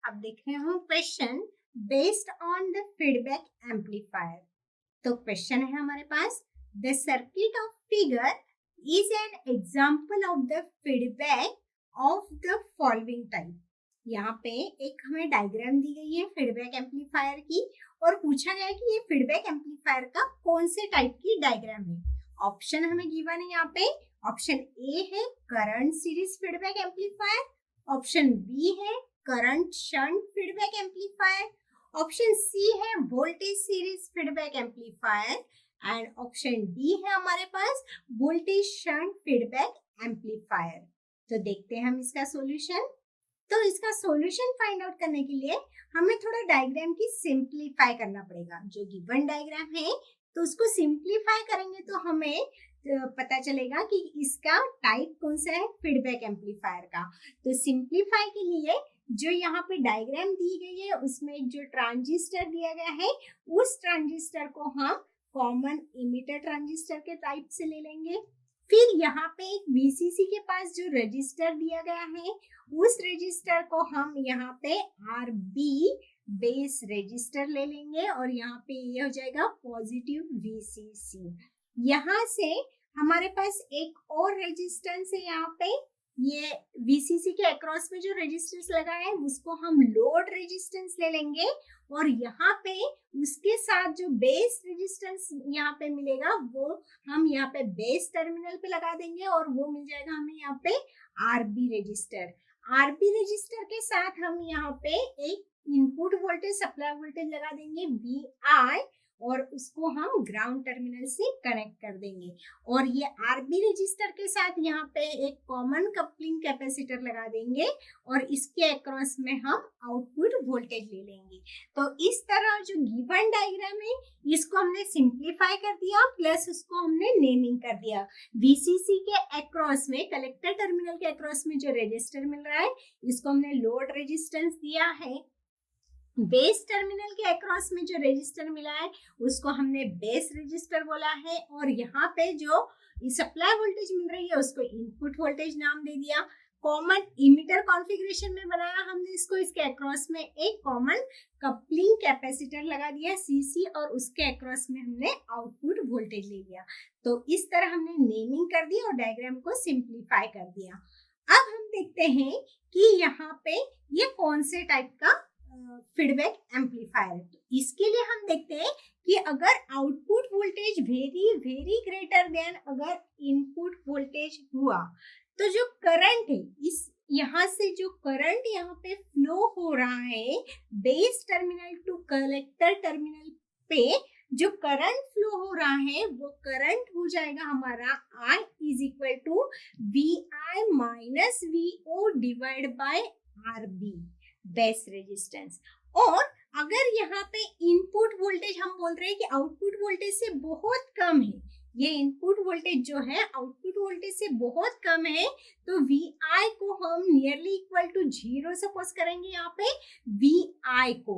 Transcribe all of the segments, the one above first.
अब देख रहे हो question based on the feedback amplifier. तो क्वेश्चन है हमारे पास, the circuit of figure is an example of the feedback of the following type. यहाँ पे एक हमें डायग्राम दी गई है फीडबैक एम्पलीफायर की और पूछा गया है कि ये फीडबैक एम्पलीफायर का कौन से टाइप की डायग्राम है। ऑप्शन हमें गिवन है यहाँ पे। ऑप्शन ए है current series feedback amplifier, option B है current shunt feedback amplifier, option C है voltage series feedback amplifier and option D है हमारे पास वोल्टेज शंट फीडबैक एम्पलीफायर। तो देखते हैं हम इसका सॉल्यूशन। तो इसका सॉल्यूशन फाइंड आउट करने के लिए हमें थोड़ा डायग्राम की सिंप्लीफाई करना पड़ेगा। जो गिवन डायग्राम है तो उसको सिंप्लीफाई करेंगे तो हमें पता चलेगा कि इसका टाइप कौन सा है फीडबैक एम्पलीफायर का। तो सिंप्लीफाई के लिए जो यहाँ पे डायग्राम दी गई है उसमें एक जो ट्रांजिस्टर दिया गया है उस ट्रांजिस्टर को हम कॉमन इमिटर ट्रांजिस्टर के टाइप से ले लेंगे। फिर यहाँ पे एक VCC के पास जो रजिस्टर दिया गया है उस रजिस्टर को हम यहाँ पे RB बेस रजिस्टर ले लेंगे और यहाँ पे ये हो जाएगा पॉजिटिव VCC। यहाँ से हमारे पास एक और रेजिस्टेंस है, यहाँ पे ये VCC के अक्रॉस में जो रेजिस्टेंस लगा है उसको हम लोड रेजिस्टेंस ले लेंगे और यहाँ पे उसके साथ जो बेस रेजिस्टेंस यहाँ पे मिलेगा वो हम यहाँ पे बेस टर्मिनल पे लगा देंगे और वो मिल जाएगा हमें यहाँ पे RB रजिस्टर। RB रजिस्टर के साथ हम यहाँ पे एक इनपुट वोल्टेज सप्लाई वोल्टेज लगा देंगे VI और उसको हम ग्राउंड टर्मिनल से कनेक्ट कर देंगे और ये RB रजिस्टर के साथ यहाँ पे एक कॉमन कपलिंग कैपेसिटर लगा देंगे और इसके अक्रॉस में हम आउटपुट वोल्टेज ले लेंगे। तो इस तरह जो गिवन डायग्राम है इसको हमने सिंप्लीफाई कर दिया प्लस उसको हमने नेमिंग कर दिया। VCC के अक्रॉस में कलेक्टर टर्मिनल के अक्रॉस में जो रजिस्टर मिल रहा है इसको हमने लोड रेजिस्टेंस दिया है। बेस टर्मिनल के अक्रॉस में जो रेजिस्टर मिला है उसको हमने बेस रेजिस्टर बोला है और यहाँ पे जो सप्लाई वोल्टेज मिल रही है उसको इनपुट वोल्टेज नाम दे दिया। कॉमन इमिटर कॉन्फ़िगरेशन में बनाया हमने इसको, इसके अक्रॉस में एक कॉमन कपलिंग कैपेसिटर लगा दिया CC और उसके अक्रॉस में हमने आउटपुट वोल्टेज ले लिया। तो इस तरह हमने नेमिंग कर दी और डायग्राम को सिंप्लीफाई कर दिया। अब हम देखते हैं कि यहाँ पे ये कौन से टाइप का फीडबैक एम्पलीफायर। तो इसके लिए हम देखते हैं कि अगर output voltage very greater than अगर इनपुट वोल्टेज हुआ तो जो करंट है इस यहाँ से जो करंट यहाँ पे फ्लो हो रहा है base terminal to collector terminal पे जो करंट फ्लो हो रहा है वो करंट हो जाएगा हमारा I is equal to VI minus VO divide by RB base resistance. और अगर यहाँ पे इनपुट वोल्टेज हम बोल रहे हैं कि आउटपुट वोल्टेज से बहुत कम है, ये इनपुट वोल्टेज जो है आउटपुट वोल्टेज से बहुत कम है तो VI को हम नियरली इक्वल टू 0 सपोज करेंगे यहाँ पे VI को।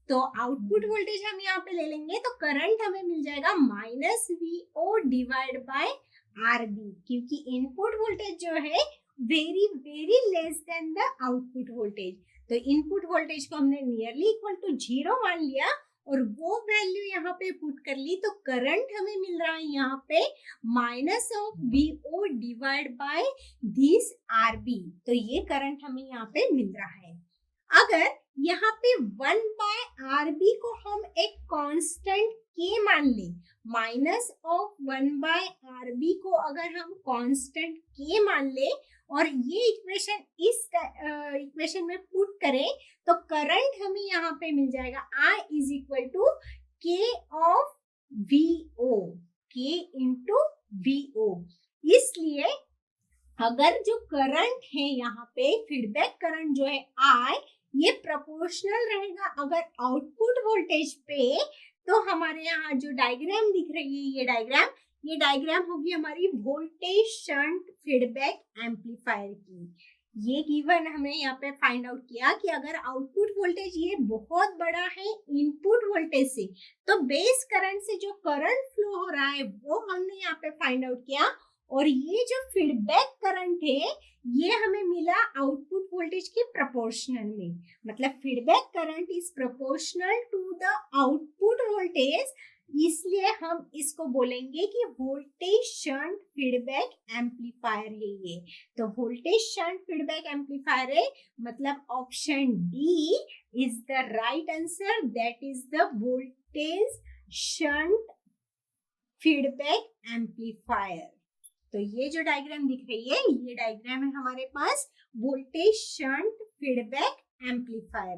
तो आउटपुट वोल्टेज हम यहाँ पे ले लेंगे तो करंट हमें मिल जाएगा minus VO divide by RB क्योंकि इनपुट वोल्टेज जो है very less than the output voltage. तो इनपुट वोल्टेज को हमने नियरली इक्वल टू 0 मान लिया और वो वैल्यू यहाँ पे पुट कर ली तो करंट हमें मिल रहा है यहाँ पे minus of VO divide by this RB। तो ये करंट हमें यहाँ पे मिल रहा है। अगर यहाँ पे 1 बाय RB को हम एक कांस्टेंट K मान ले, माइनस ऑफ 1 बाय RB को अगर हम कांस्टेंट K मान ले और ये इक्वेशन इस इक्वेशन में पुट करें तो करंट हमें यहाँ पे मिल जाएगा I is equal to K of VO, K into VO। इसलिए अगर जो करंट है यहाँ पे फीडबैक करंट जो है I ये प्रोपोर्शनल रहेगा अगर आउटपुट वोल्टेज पे तो हमारे यहाँ जो डायग्राम दिख रही है ये डायग्राम होगी हमारी वोल्टेज शंट फीडबैक एम्पलीफायर की। ये गिवन हमने यहाँ पे फाइंड आउट किया कि अगर आउटपुट वोल्टेज ये बहुत बड़ा है इनपुट वोल्टेज से तो बेस करंट से जो करंट फ्लो हो रहा है वो हमने यहाँ पे फाइंड आउट किया और ये जो फीडबैक करंट है ये हमें मिला आउटपुट वोल्टेज के प्रोपोर्शनल में, मतलब feedback current is proportional to the output voltage, इसलिए हम इसको बोलेंगे कि वोल्टेज शंट फीडबैक एम्पलीफायर है ये। तो वोल्टेज शंट फीडबैक एम्पलीफायर है, मतलब option D is the right answer, that is the voltage shunt feedback amplifier. तो ये जो डायग्राम दिख रही है ये डायग्राम है हमारे पास वोल्टेज शंट फीडबैक एम्पलीफायर।